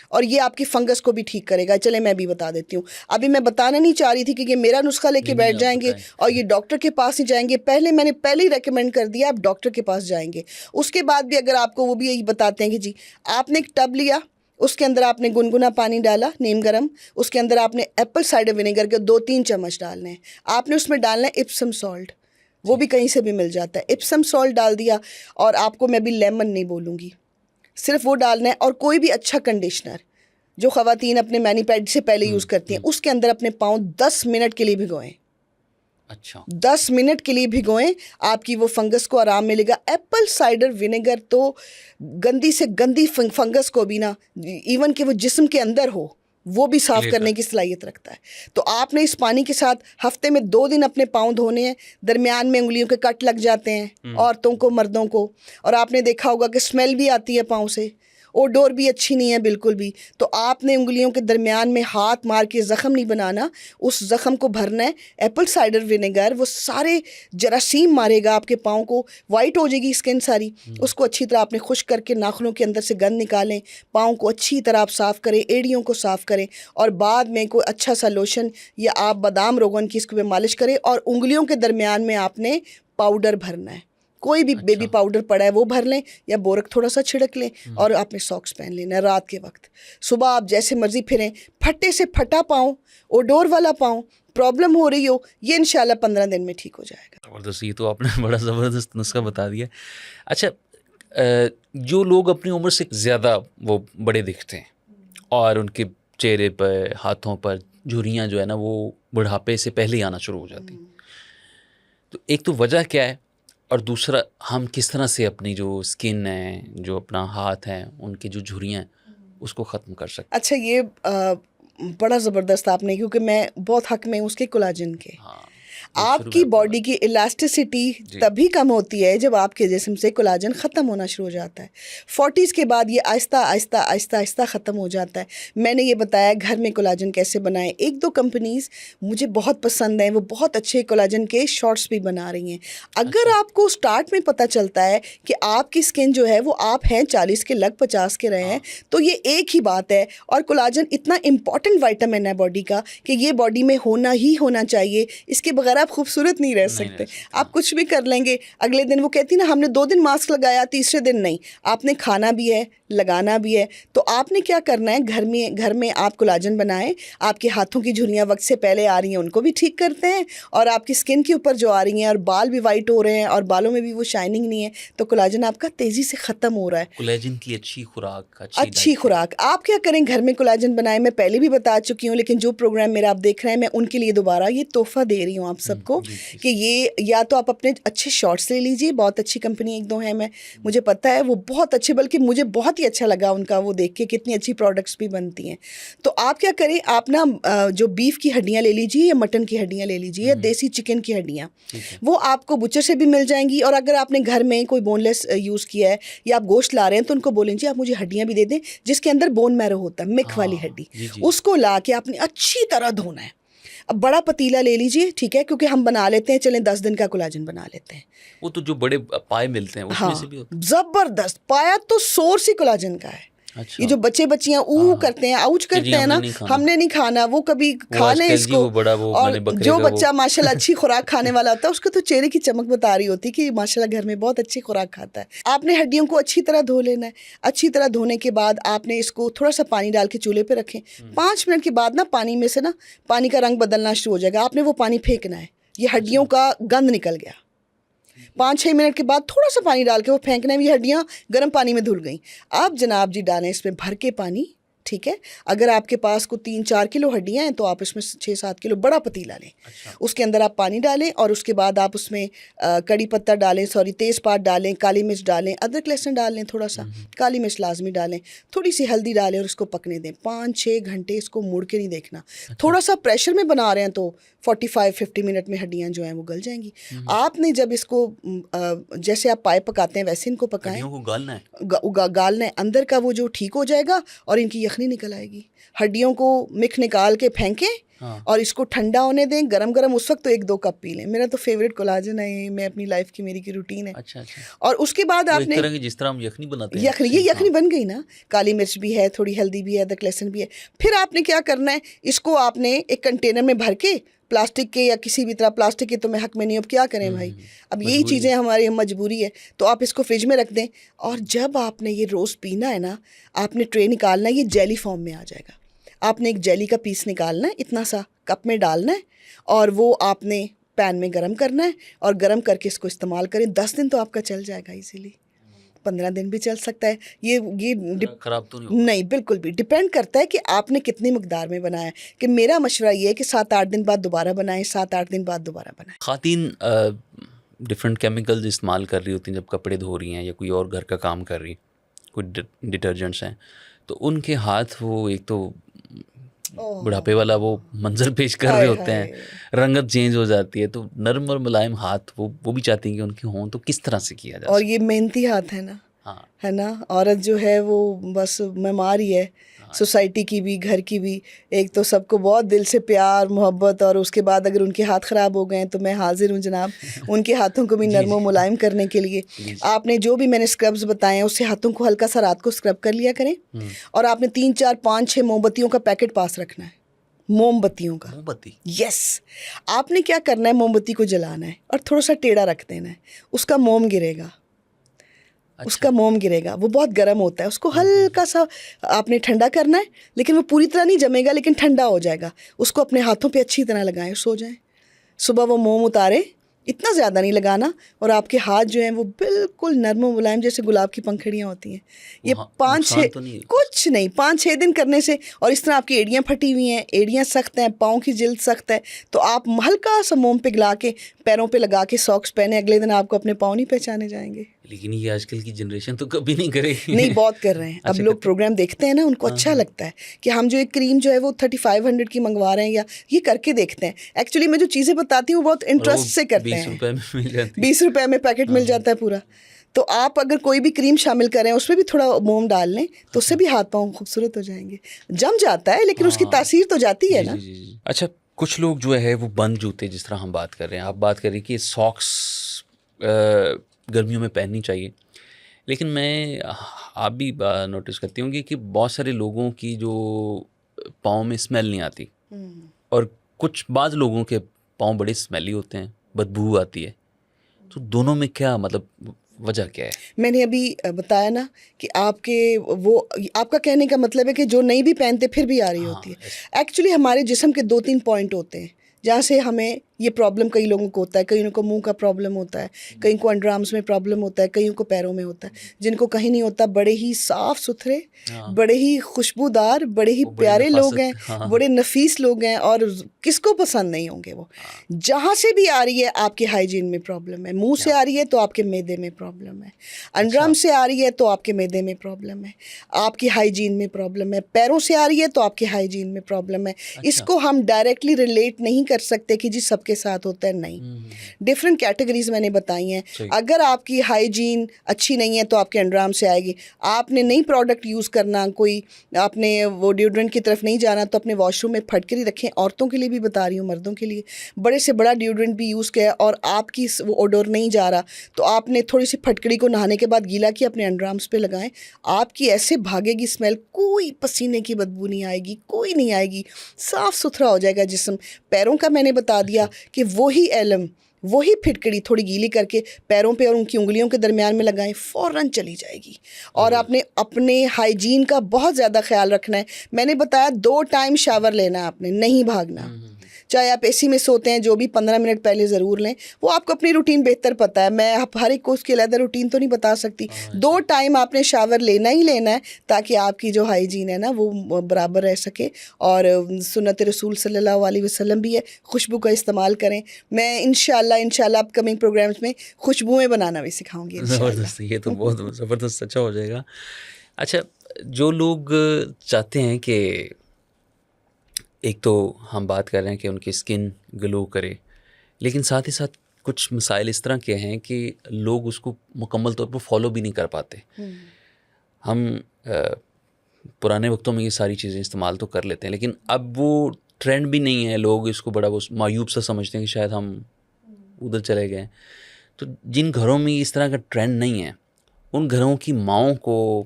اور یہ آپ کی فنگس کو بھی ٹھیک کرے گا. چلے میں بھی بتا دیتی ہوں, ابھی میں بتانا نہیں چاہ رہی تھی کہ یہ میرا نسخہ لے کے بیٹھ جائیں گے اور یہ ڈاکٹر کے پاس ہی جائیں گے. میں نے پہلے ہی ریکمینڈ کر دیا آپ ڈاکٹر کے پاس جائیں گے. اس کے بعد بھی اگر آپ کو وہ بھی یہی بتاتے ہیں کہ جی آپ نے ایک ٹب لیا, اس کے اندر آپ نے گنگنا پانی ڈالا نیم گرم, اس کے اندر آپ نے ایپل سائڈر ونیگر کے 2-3 چمچ ڈالنے ہیں. آپ نے اس میں ڈالنا ہے اپسم سالٹ, وہ بھی کہیں سے بھی مل جاتا ہے. اپسم سالٹ ڈال دیا, اور آپ کو میں بھی لیمن نہیں بولوں گی, صرف وہ ڈالنا ہے. اور کوئی بھی اچھا کنڈیشنر جو خواتین اپنے مینی پیڈ سے پہلے یوز کرتی ہیں, اس کے اندر اپنے پاؤں 10 منٹ کے لیے بھگوئیں. اچھا 10 منٹ کے لیے بھگوئیں, آپ کی وہ فنگس کو آرام ملے گا. ایپل سائڈر ونیگر تو گندی سے گندی فنگس کو بھی نا, ایون کہ وہ جسم کے اندر ہو, وہ بھی صاف کرنے کی صلاحیت رکھتا ہے. تو آپ نے اس پانی کے ساتھ ہفتے میں 2 دن اپنے پاؤں دھونے ہیں. درمیان میں انگلیوں کے کٹ لگ جاتے ہیں عورتوں کو, مردوں کو, اور آپ نے دیکھا ہوگا کہ اسمیل بھی آتی ہے پاؤں سے, اوڈور بھی اچھی نہیں ہے بالکل بھی. تو آپ نے انگلیوں کے درمیان میں ہاتھ مار کے زخم نہیں بنانا, اس زخم کو بھرنا ہے ایپل سائڈر ونیگر. وہ سارے جراثیم مارے گا آپ کے پاؤں کو, وائٹ ہو جائے گی اسکن ساری. اس کو اچھی طرح آپ نے خشک کر کے ناخنوں کے اندر سے گند نکالیں, پاؤں کو اچھی طرح آپ صاف کریں, ایڑیوں کو صاف کریں, اور بعد میں کوئی اچھا سا لوشن یا آپ بادام روغن کی اس کو مالش کریں, اور انگلیوں کے درمیان میں آپ نے پاؤڈر بھرنا ہے. کوئی بھی بیبی پاؤڈر پڑا ہے وہ بھر لیں, یا بورک تھوڑا سا چھڑک لیں, اور آپ نے ساکس پہن لینا ہے رات کے وقت. صبح آپ جیسے مرضی پھریں, پھٹے سے پھٹا پاؤں, اوڈور والا پاؤں, پرابلم ہو رہی ہو, یہ انشاءاللہ 15 دن میں ٹھیک ہو جائے گا. زبردست, یہ تو آپ نے بڑا زبردست نسخہ بتا دیا. اچھا, جو لوگ اپنی عمر سے زیادہ وہ بڑے دکھتے ہیں اور ان کے چہرے پر ہاتھوں پر جھریاں جو ہے نا وہ بڑھاپے سے پہلے ہی آنا شروع ہو جاتی ہیں، تو ایک تو وجہ کیا ہے اور دوسرا ہم کس طرح سے اپنی جو اسکن ہے، جو اپنا ہاتھ ہے، ان کی جو جھریاں ہیں اس کو ختم کر سکتے اچھا یہ بڑا زبردست آپ نے، کیونکہ میں بہت حق میں ہوں اس کے کولاجن کے. ہیں؟ ہاں آپ کی باڈی کی الاسٹیسٹی تبھی کم ہوتی ہے جب آپ کے جسم سے کولاجن ختم ہونا شروع ہو جاتا ہے. 40s کے بعد یہ آہستہ آہستہ آہستہ آہستہ ختم ہو جاتا ہے. میں نے یہ بتایا گھر میں کولاجن کیسے بنائیں. 1-2 کمپنیز مجھے بہت پسند ہیں، وہ بہت اچھے کولاجن کے شارٹس بھی بنا رہی ہیں. اگر آپ کو سٹارٹ میں پتہ چلتا ہے کہ آپ کی سکن جو ہے وہ آپ ہیں 40 کے لگ 50 کے رہے ہیں، تو یہ ایک ہی بات ہے. اور کولاجن اتنا امپورٹنٹ وائٹامن ہے باڈی کا کہ یہ باڈی میں ہونا ہی ہونا چاہیے. اس کے بغیر آپ خوبصورت نہیں رہ سکتے. آپ کچھ بھی کر لیں گے، اگلے دن وہ کہتی نا ہم نے 2 دن ماسک لگایا، تیسرے دن نہیں. آپ نے کھانا بھی ہے، لگانا بھی ہے. تو آپ نے کیا کرنا ہے، گھر میں آپ کولاجن بنائیں. آپ کے ہاتھوں کی جھریاں وقت سے پہلے آ رہی ہیں ان کو بھی ٹھیک کرتے ہیں، اور آپ کی سکن کے اوپر جو آ رہی ہیں اور بال بھی وائٹ ہو رہے ہیں اور بالوں میں بھی وہ شائننگ نہیں ہے، تو کولاجن آپ کا تیزی سے ختم ہو رہا ہے. کولیجن کی اچھی خوراک، اچھی خوراک آپ کیا کریں، گھر میں کولاجن بنائیں. میں پہلے بھی بتا چکی ہوں، لیکن جو پروگرام میرا آپ دیکھ رہے ہیں میں ان کے لیے دوبارہ یہ تحفہ دے رہی ہوں آپ سب کو کہ یہ یا تو آپ اپنے اچھے شارٹس لے لیجئے. بہت اچھی کمپنی 1-2 ہیں، مجھے پتہ ہے وہ بہت اچھے، بلکہ مجھے بہت ہی اچھا لگا ان کا وہ دیکھ کے کتنی اچھی پروڈکٹس بھی بنتی ہیں. تو آپ کیا کریں، آپ نا جو بیف کی ہڈیاں لے لیجیے یا مٹن کی ہڈیاں لے لیجیے یا دیسی چکن کی ہڈیاں، وہ آپ کو بچر سے بھی مل جائیں گی. اور اگر آپ نے گھر میں کوئی بون لیس یوز کیا ہے یا آپ گوشت لا رہے ہیں تو ان کو بولیں جی آپ مجھے ہڈیاں بھی دے دیں جس کے اندر بون میرو ہوتا ہے، مک والی ہڈی. اس کو لا کے آپ نے اچھی طرح دھونا ہے. اب بڑا پتیلا لے لیجئے، ٹھیک ہے، کیونکہ ہم بنا لیتے ہیں، چلیں 10 دن کا کولاجن بنا لیتے ہیں. وہ تو جو بڑے پائے ملتے ہیں اس میں سے بھی ہوتا زبردست پایا تو سورس ہی کولاجن کا ہے. اچھا. یہ جو بچیاں کرتے ہیں، آؤچ کرتے ہیں نا، ہم نے نہیں کھانا، وہ کبھی کھا لیں اس کو. اور جو بچہ ماشاءاللہ اچھی خوراک کھانے والا ہوتا ہے اس کو تو چہرے کی چمک بتا رہی ہوتی کہ ماشاءاللہ گھر میں بہت اچھی خوراک کھاتا ہے. آپ نے ہڈیوں کو اچھی طرح دھو لینا ہے. اچھی طرح دھونے کے بعد آپ نے اس کو تھوڑا سا پانی ڈال کے چولہے پہ رکھیں. 5 منٹ کے بعد نا پانی میں سے نا پانی کا رنگ بدلنا شروع ہو جائے گا. آپ نے وہ پانی پھینکنا ہے. یہ ہڈیوں کا گند نکل گیا. 5-6 منٹ کے بعد تھوڑا سا پانی ڈال کے وہ پھینکنا ہے. یہ ہڈیاں گرم پانی میں دھل گئیں. آپ جناب جی ڈالیں اس میں بھر کے پانی، ٹھیک ہے. اگر آپ کے پاس کو 3-4 کلو ہڈیاں ہیں تو آپ اس میں 6-7 کلو بڑا پتیلا لیں. اس کے اندر آپ پانی ڈالیں اور اس کے بعد آپ اس میں کڑی پتہ ڈالیں، تیز پات ڈالیں، کالی مرچ ڈالیں، ادرک لہسن ڈال لیں، تھوڑا سا کالی مرچ لازمی ڈالیں، تھوڑی سی ہلدی ڈالیں اور اس کو پکنے دیں. 5-6 گھنٹے اس کو مڑ کے نہیں دیکھنا. تھوڑا سا پریشر میں بنا رہے ہیں تو 45-50 منٹ میں ہڈیاں جو ہیں وہ گل جائیں گی. آپ نے جب اس کو جیسے آپ پائے پکاتے ہیں ویسے ان کو پکائیں. گالنا ہے اندر کا وہ جو ٹھیک ہو جائے گا اور ان کی یخنی نکل آئے گی. ہڈیوں کو مکھ نکال کے پھینکیں اور اس کو ٹھنڈا ہونے دیں. گرم گرم اس وقت تو 1-2 کپ پی لیں. میرا تو فیوریٹ کولاجن ہے یہ، میں اپنی لائف کی میری کی روٹین ہے. اور اس کے بعد آپ نے جس طرح ہم یخنی بناتے ہیں، یہ یخنی بن گئی نا، کالی مرچ بھی ہے، تھوڑی ہلدی بھی ہے، ادرک لہسن بھی ہے. پھر آپ نے کیا کرنا ہے، اس کو آپ نے ایک کنٹینر میں بھر کے پلاسٹک کے یا کسی بھی طرح، پلاسٹک کے تو میں حق میں نہیں، اب کیا کریں بھائی، اب یہی چیزیں ہماری مجبوری ہے. تو آپ اس کو فریج میں رکھ دیں. اور جب آپ نے یہ روز پینا ہے نا، آپ نے ٹرے نکالنا ہے، یہ جیلی فارم میں آ جائے گا. آپ نے ایک جیلی کا پیس نکالنا ہے، اتنا سا کپ میں ڈالنا ہے اور وہ آپ نے پین میں گرم کرنا ہے اور گرم کر کے اس کو استعمال کریں. 10 دن تو آپ کا چل جائے گا ایزیلی. 15 دن بھی چل سکتا ہے. یہ خراب تو نہیں، بالکل بھی ڈپینڈ کرتا ہے کہ آپ نے کتنی مقدار میں بنایا ہے. کہ میرا مشورہ یہ ہے کہ 7-8 دن بعد دوبارہ بنائیں، 7-8 دن بعد دوبارہ بنائیں. خواتین ڈفرینٹ کیمیکلز استعمال کر رہی ہوتی ہیں جب کپڑے دھو رہی ہیں یا کوئی اور گھر کا کام کر رہی ہیں، کوئی ڈٹرجنٹس ہیں، تو ان کے ہاتھ وہ ایک تو بڑھاپے والا وہ منظر پیش کر رہے ہوتے ہیں، رنگت چینج ہو جاتی ہے. تو نرم اور ملائم ہاتھ وہ بھی چاہتی ہیں کہ ان کے ہوں، تو کس طرح سے کیا جائے؟ اور یہ محنتی ہاتھ ہے نا، ہے نا. عورت جو ہے وہ بس معمار ہی ہے، سوسائٹی کی بھی، گھر کی بھی. ایک تو سب کو بہت دل سے پیار محبت، اور اس کے بعد اگر ان کے ہاتھ خراب ہو گئے ہیں تو میں حاضر ہوں جناب ان کے ہاتھوں کو بھی نرم و ملائم کرنے کے لیے. آپ نے جو بھی میں نے اسکربز بتائے ہیں اس سے ہاتھوں کو ہلکا سا رات کو اسکرب کر لیا کریں. اور آپ نے 3-4-5-6 موم بتیوں کا پیکٹ پاس رکھنا ہے. موم بتیوں کا، یس. آپ نے کیا کرنا ہے، موم بتی کو جلانا ہے اور تھوڑا سا ٹیڑھا رکھ دینا ہے. اس کا موم گرے گا، اس کا موم گرے گا. وہ بہت گرم ہوتا ہے، اس کو ہلکا سا آپ نے ٹھنڈا کرنا ہے، لیکن وہ پوری طرح نہیں جمے گا، لیکن ٹھنڈا ہو جائے گا. اس کو اپنے ہاتھوں پہ اچھی طرح لگائیں، سو جائیں. صبح وہ موم اتارے اتنا زیادہ نہیں لگانا, اور آپ کے ہاتھ جو ہیں وہ بالکل نرم و ملائم جیسے گلاب کی پنکھڑیاں ہوتی ہیں. یہ 5-6 کچھ نہیں 5-6 دن کرنے سے, اور اس طرح آپ کی ایڑیاں پھٹی ہوئی ہیں, ایڑیاں سخت ہیں, پاؤں کی جلد سخت ہے, تو آپ ہلکا سا موم پگھلا کے پیروں پہ لگا کے ساکس پہنے, اگلے دن آپ کو اپنے پاؤں نہیں پہچانے جائیں گے. لیکن یہ آج کل کی جنریشن تو کبھی نہیں کرے گی. نہیں, بہت کر رہے ہیں. اب لوگ پروگرام دیکھتے ہیں نا, ان کو اچھا لگتا ہے کہ ہم جو ایک کریم جو ہے وہ 3500 کی منگوا رہے ہیں, یا یہ کر کے دیکھتے ہیں. ایکچولی میں جو چیزیں بتاتی ہوں بہت انٹرسٹ سے کرتے ہیں. 20 روپے میں پیکٹ مل جاتا ہے پورا. تو آپ اگر کوئی بھی کریم شامل کریں, اس میں بھی تھوڑا موم ڈال لیں, تو اس سے بھی ہاتھ پاؤں خوبصورت ہو جائیں گے. جم جاتا ہے لیکن اس کی تاثیر تو جاتی ہے نا. اچھا, کچھ لوگ جو ہے وہ بند جوتے, جس طرح ہم بات کر رہے ہیں, آپ بات کر رہی کہ ساکس گرمیوں میں پہننی چاہیے, لیکن میں آپ بھی نوٹس کرتی ہوں گی کہ بہت سارے لوگوں کی جو پاؤں میں اسمیل نہیں آتی, اور کچھ بعض لوگوں کے پاؤں بڑے اسمیلی ہوتے ہیں, بدبو آتی ہے. تو دونوں میں کیا مطلب وجہ کیا ہے؟ میں نے ابھی بتایا نا کہ آپ کے وہ, آپ کا کہنے کا مطلب ہے کہ جو نہیں بھی پہنتے پھر بھی آ رہی ہوتی ہے. ایکچولی ہمارے جسم کے 2-3 پوائنٹ ہوتے ہیں جہاں سے ہمیں یہ پرابلم کئی لوگوں کو ہوتا ہے. کئیوں کو منہ کا پرابلم ہوتا ہے, کئی کو انڈر آرمز میں پرابلم ہوتا ہے, کئیوں کو پیروں میں ہوتا ہے. جن کو کہیں نہیں ہوتا, بڑے ہی صاف ستھرے, بڑے ہی خوشبودار, بڑے ہی پیارے لوگ ہیں, بڑے نفیس لوگ ہیں, اور کس کو پسند نہیں ہوں گے وہ. جہاں سے بھی آ رہی ہے آپ کے ہائیجین میں پرابلم ہے. منہ سے آ رہی ہے تو آپ کے معدے میں پرابلم ہے, انڈر آرم سے آ رہی ہے تو آپ کے معدے میں پرابلم ہے, آپ کی ہائیجین میں پرابلم ہے, پیروں سے آ رہی ہے تو آپ کے ہائیجین میں پرابلم ہے. اس کو ہم ڈائریکٹلی ریلیٹ نہیں کر سکتے کہ جی سب کے ساتھ ہوتا ہے, نہیں. ڈفرینٹ کیٹیگریز میں نے بتائی ہیں. اگر آپ کی ہائیجین اچھی نہیں ہے تو آپ کے انڈر آرم سے آئے گی. آپ نے نئی پروڈکٹ یوز کرنا, کوئی آپ نے وہ ڈیوڈرنٹ کی طرف نہیں جانا, تو اپنے واش روم میں پھٹکری رکھیں. عورتوں کے لیے بھی بتا رہی ہوں, مردوں کے لیے. بڑے سے بڑا ڈیوڈرنٹ بھی یوز کیا اور آپ کی وہ اوڈور نہیں جا رہا, تو آپ نے تھوڑی سی پھٹکڑی کو نہانے کے بعد گیلا کیا, اپنے انڈر آرمس پہ لگائیں. آپ کی ایسے بھاگے گی اسمیل, کوئی پسینے کی بدبو نہیں آئے گی, کوئی نہیں آئے گی, صاف ستھرا ہو جائے گا جسم. پیروں کا میں نے بتا دیا کہ وہی ایلم, وہی پھٹکڑی تھوڑی گیلی کر کے پیروں پہ اور ان کی انگلیوں کے درمیان میں لگائیں, فوراً چلی جائے گی. اور آپ نے اپنے ہائیجین کا بہت زیادہ خیال رکھنا ہے. میں نے بتایا 2 ٹائم شاور لینا ہے آپ نے, نہیں بھاگنا. چاہے آپ اے سی میں سوتے ہیں, جو بھی 15 منٹ پہلے ضرور لیں. وہ آپ کو اپنی روٹین بہتر پتہ ہے, میں ہر ایک کو اس کی علیحدہ روٹین تو نہیں بتا سکتی. 2 ٹائم آپ نے شاور لینا ہی لینا ہے, تاکہ آپ کی جو ہائیجین ہے نا وہ برابر رہ سکے. اور سنت رسول صلی اللہ علیہ وسلم بھی ہے, خوشبو کا استعمال کریں. میں انشاءاللہ اپ کمنگ پروگرامز میں خوشبوئیں بنانا بھی سکھاؤں گی. زبردست, یہ تو بہت زبردست, اچھا ہو جائے گا. اچھا, جو لوگ چاہتے ہیں کہ ایک تو ہم بات کر رہے ہیں کہ ان کی اسکن گلو کرے, لیکن ساتھ ہی ساتھ کچھ مسائل اس طرح کے ہیں کہ لوگ اس کو مکمل طور پر فالو بھی نہیں کر پاتے. ہم پرانے وقتوں میں یہ ساری چیزیں استعمال تو کر لیتے ہیں, لیکن اب وہ ٹرینڈ بھی نہیں ہے. لوگ اس کو بڑا وہ معیوب سا سمجھتے ہیں کہ شاید ہم ادھر چلے گئے. تو جن گھروں میں اس طرح کا ٹرینڈ نہیں ہے, ان گھروں کی ماؤں کو,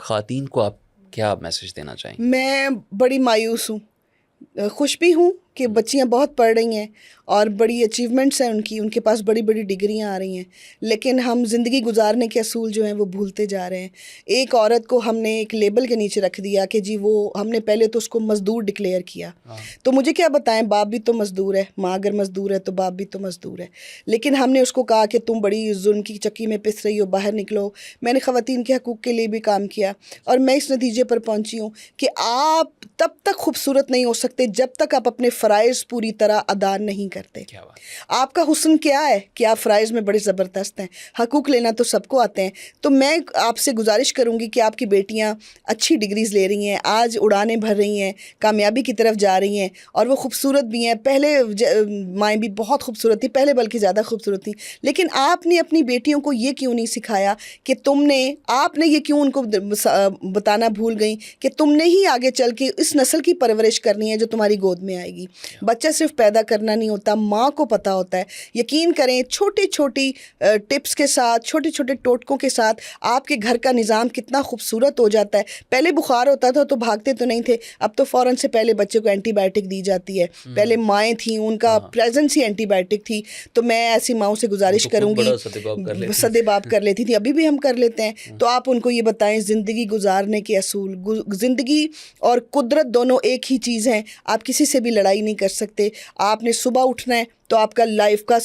خواتین کو آپ کیا میسج دینا چاہیں؟ میں بڑی مایوس ہوں, خوش بھی ہوں کہ بچیاں بہت پڑھ رہی ہیں اور بڑی اچیومنٹس ہیں ان کے پاس بڑی بڑی ڈگریاں آ رہی ہیں, لیکن ہم زندگی گزارنے کے اصول جو ہیں وہ بھولتے جا رہے ہیں. ایک عورت کو ہم نے ایک لیبل کے نیچے رکھ دیا کہ جی وہ, ہم نے پہلے تو اس کو مزدور ڈکلیئر کیا. تو مجھے کیا بتائیں, باپ بھی تو مزدور ہے, ماں اگر مزدور ہے تو باپ بھی تو مزدور ہے. لیکن ہم نے اس کو کہا کہ تم بڑی ظلم کی چکی میں پس رہی ہو, باہر نکلو. میں نے خواتین کے حقوق کے لیے بھی کام کیا, اور میں اس نتیجے پر پہنچی ہوں کہ آپ تب تک خوبصورت نہیں ہو سکتے جب تک آپ اپنے فرائض پوری طرح ادا نہیں کرتے. آپ کا حسن کیا ہے کہ آپ فرائض میں بڑے زبردست ہیں, حقوق لینا تو سب کو آتے ہیں. تو میں آپ سے گزارش کروں گی کہ آپ کی بیٹیاں اچھی ڈگریز لے رہی ہیں, آج اڑانیں بھر رہی ہیں, کامیابی کی طرف جا رہی ہیں, اور وہ خوبصورت بھی ہیں. پہلے مائیں بھی بہت خوبصورت تھیں, پہلے بلکہ زیادہ خوبصورت تھیں, لیکن آپ نے اپنی بیٹیوں کو یہ کیوں نہیں سکھایا کہ آپ نے یہ کیوں ان کو بتانا بھول گئیں کہ تم نے ہی آگے چل کے اس نسل کی پرورش کرنی ہے جو تمہاری گود میں آئے گی. بچہ صرف پیدا کرنا نہیں ہوتا, ماں کو پتہ ہوتا ہے. یقین کریں, چھوٹی چھوٹی ٹپس کے ساتھ, چھوٹے چھوٹے ٹوٹکوں کے ساتھ آپ کے گھر کا نظام کتنا خوبصورت ہو جاتا ہے. پہلے بخار ہوتا تھا تو بھاگتے تو نہیں تھے, اب تو فوراً سے پہلے بچے کو اینٹی بائیوٹک دی جاتی ہے. پہلے مائیں تھیں, ان کا پریزنس ہی اینٹی بائیوٹک تھی. تو میں ایسی ماؤں سے گزارش کروں گی, صدے باب کر لیتی تھی, ابھی بھی ہم کر لیتے ہیں. تو آپ ان کو یہ بتائیں زندگی گزارنے کے اصول. زندگی اور قدرت دونوں ایک ہی چیز ہیں, آپ کسی سے بھی لڑائی نہیں کر سکتے. آپ نے صبح اٹھنا ہے, تو آپ کا لائف کا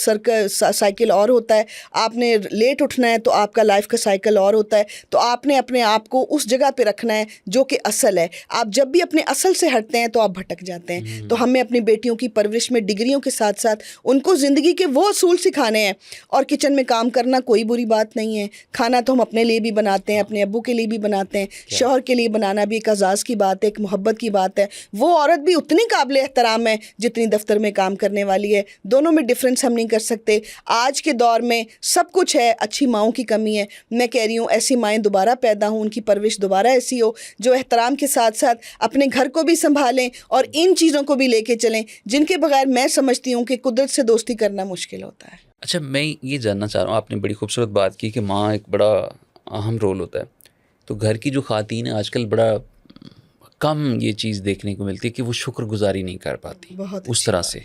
سائیکل اور ہوتا ہے. آپ نے لیٹ اٹھنا ہے تو آپ کا لائف کا سائیکل اور ہوتا ہے. تو آپ نے اپنے آپ کو اس جگہ پہ رکھنا ہے جو کہ اصل ہے. آپ جب بھی اپنے اصل سے ہٹتے ہیں تو آپ بھٹک جاتے ہیں. تو ہمیں اپنی بیٹیوں کی پرورش میں ڈگریوں کے ساتھ ساتھ ان کو زندگی کے وہ اصول سکھانے ہیں. اور کچن میں کام کرنا کوئی بری بات نہیں ہے. کھانا تو ہم اپنے لیے بھی بناتے ہیں, اپنے ابو کے لیے بھی بناتے ہیں, شوہر کے لیے بنانا بھی ایک اعزاز کی بات ہے, ایک محبت کی بات ہے. وہ عورت بھی اتنی قابل احترام ہے جتنی دفتر میں کام کرنے والی ہے. دونوں میں ڈفرینس ہم نہیں کر سکتے. آج کے دور میں سب کچھ ہے, اچھی ماؤں کی کمی ہے. میں کہہ رہی ہوں ایسی مائیں دوبارہ پیدا ہوں, ان کی پرورش دوبارہ ایسی ہو جو احترام کے ساتھ ساتھ اپنے گھر کو بھی سنبھالیں اور ان چیزوں کو بھی لے کے چلیں جن کے بغیر میں سمجھتی ہوں کہ قدرت سے دوستی کرنا مشکل ہوتا ہے. اچھا, میں یہ جاننا چاہ رہا ہوں, آپ نے بڑی خوبصورت بات کی کہ ماں ایک بڑا اہم رول ہوتا ہے. تو گھر کی جو خواتین ہیں آج کل بڑا کم یہ چیز دیکھنے کو ملتی ہے کہ وہ شکر گزاری نہیں کر پاتی اس طرح سے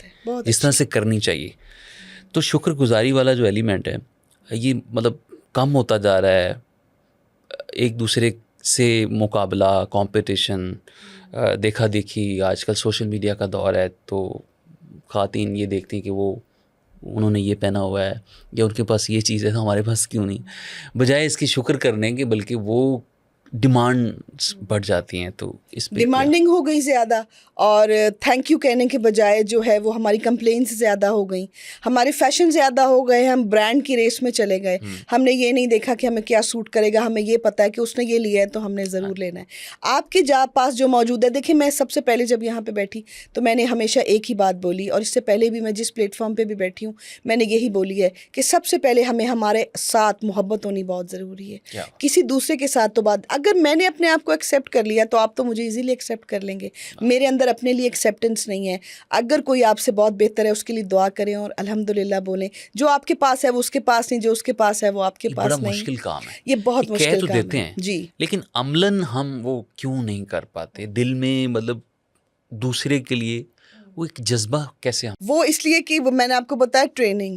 جس طرح سے کرنی چاہیے. تو شکر گزاری والا جو ایلیمنٹ ہے یہ مطلب کم ہوتا جا رہا ہے. ایک دوسرے سے مقابلہ, کمپٹیشن, دیکھا دیکھی, آج کل سوشل میڈیا کا دور ہے تو خواتین یہ دیکھتی ہیں کہ وہ انہوں نے یہ پہنا ہوا ہے یا ان کے پاس یہ چیز ہے تو ہمارے پاس کیوں نہیں, بجائے اس کی شکر کرنے کے بلکہ وہ ڈیمانڈس بڑھ جاتی ہیں. تو اس پہ ڈیمانڈنگ ہو گئی زیادہ, اور تھینک یو کہنے کے بجائے جو ہے وہ ہماری کمپلینس زیادہ ہو گئیں, ہمارے فیشن زیادہ ہو گئے, ہم برانڈ کی ریس میں چلے گئے. ہم نے یہ نہیں دیکھا کہ ہمیں کیا سوٹ کرے گا, ہمیں یہ پتہ ہے کہ اس نے یہ لیا ہے تو ہم نے ضرور لینا ہے. آپ کے پاس جو موجود ہے, دیکھیں میں سب سے پہلے جب یہاں پہ بیٹھی تو میں نے ہمیشہ ایک ہی بات بولی, اور اس سے پہلے بھی میں جس پلیٹ فارم پہ بھی بیٹھی ہوں میں نے یہی بولی ہے کہ سب سے پہلے ہمیں ہمارے ساتھ محبت ہونی بہت ضروری ہے. کسی دوسرے کے ساتھ تو بات, اگر میں نے اپنے آپ کو ایکسیپٹ کر لیا تو آپ تو مجھے ایزیلی ایکسیپٹ کر لیں گے. میرے اندر اپنے لیے ایکسیپٹنس نہیں ہے. اگر کوئی آپ سے بہت بہتر ہے اس کے لیے دعا کریں اور الحمدللہ بولیں. جو آپ کے پاس ہے وہ اس کے پاس نہیں, جو اس کے پاس ہے وہ آپ کے پاس نہیں. بڑا مشکل کام ہے یہ بہت مشکل کام دیتے ہے ہیں جی, لیکن عملاً ہم وہ کیوں نہیں کر پاتے دل میں, مطلب دوسرے کے لیے وہ ایک جذبہ کیسے وہ اس لیے کہ میں نے آپ کو بتایا ٹریننگ,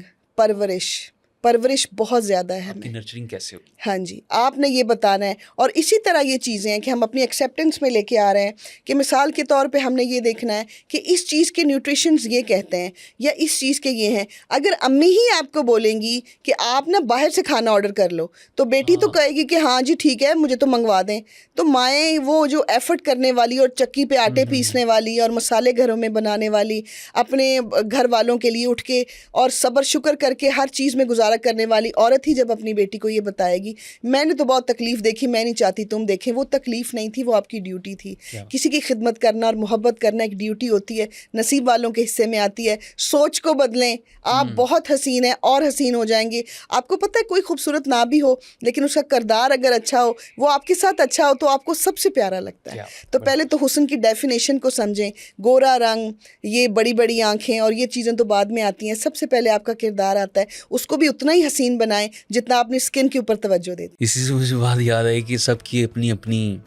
پرورش بہت زیادہ ہے آپ کی نرچرنگ کیسے ہوگی. ہاں جی, آپ نے یہ بتانا ہے. اور اسی طرح یہ چیزیں ہیں کہ ہم اپنی ایکسیپٹنس میں لے کے آ رہے ہیں کہ مثال کے طور پہ ہم نے یہ دیکھنا ہے کہ اس چیز کے نیوٹریشنز یہ کہتے ہیں یا اس چیز کے یہ ہیں. اگر امی ہی آپ کو بولیں گی کہ آپ نا باہر سے کھانا آرڈر کر لو تو بیٹی تو کہے گی کہ ہاں جی ٹھیک ہے مجھے تو منگوا دیں. تو مائیں وہ جو ایفرٹ کرنے والی اور چکی پہ آٹے پیسنے والی اور مسالے گھروں میں بنانے والی, اپنے گھر والوں کے لیے اٹھ کے اور صبر شکر کر کے ہر چیز میں گزارا کرنے والی عورت ہی جب اپنی بیٹی کو یہ بتائے گی میں نے تو بہت تکلیف دیکھی, میں نہیں چاہتی تم دیکھیں, وہ تکلیف نہیں تھی, وہ آپ کی ڈیوٹی تھی. کسی کی خدمت کرنا اور محبت کرنا ایک ڈیوٹی ہوتی ہے, نصیب والوں کے حصے میں آتی ہے. سوچ کو بدلیں, آپ بہت حسین ہیں اور حسین ہو جائیں گے. آپ کو پتہ ہے کوئی خوبصورت نہ بھی ہو لیکن اس کا کردار اگر اچھا ہو, وہ آپ کے ساتھ اچھا ہو تو آپ کو سب سے پیارا لگتا ہے. تو پہلے تو حسن کی ڈیفینیشن کو سمجھیں. گورا رنگ, یہ بڑی بڑی آنکھیں اور یہ چیزیں تو بعد میں آتی ہیں. سب سے پہلے آپ کا کردار آتا ہے, اس کو بھی اتنا ہی حسین بنائیں جتنا آپ نے اسکن کے اوپر توجہ دیتے. اسی سے مجھے بات یاد آئی کہ سب کی اپنی اپنی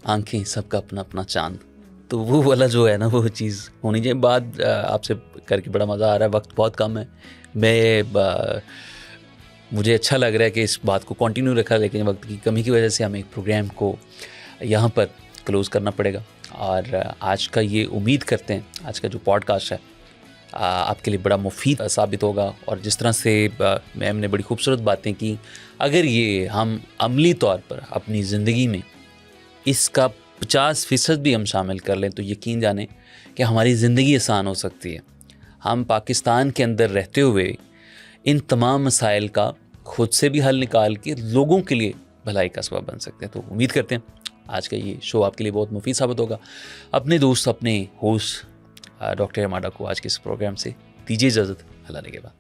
آنکھیں, سب کا اپنا اپنا چاند. تو وہ والا جو ہے نا وہ چیز ہونی چاہیے. بات آپ سے کر کے بڑا مزہ آ رہا ہے, وقت بہت کم ہے. مجھے اچھا لگ رہا ہے کہ اس بات کو کنٹینیو رکھا, لیکن وقت کی کمی کی وجہ سے ہمیں ایک پروگرام کو یہاں پر کلوز کرنا پڑے گا. اور آج کا یہ امید کرتے ہیں آج کا جو پوڈ کاسٹ ہے آپ کے لیے بڑا مفید ثابت ہوگا. اور جس طرح سے میم نے بڑی خوبصورت باتیں کی, اگر یہ ہم عملی طور پر اپنی زندگی میں اس کا 50% بھی ہم شامل کر لیں تو یقین جانیں کہ ہماری زندگی آسان ہو سکتی ہے. ہم پاکستان کے اندر رہتے ہوئے ان تمام مسائل کا خود سے بھی حل نکال کے لوگوں کے لیے بھلائی کا سبب بن سکتے ہیں. تو امید کرتے ہیں آج کا یہ شو آپ کے لیے بہت مفید ثابت ہوگا. اپنے دوست, اپنے ہوسٹ ڈاکٹر اماڈا کو آج کے اس پروگرام سے دیجیے اجازت. اللہ نے کے بعد.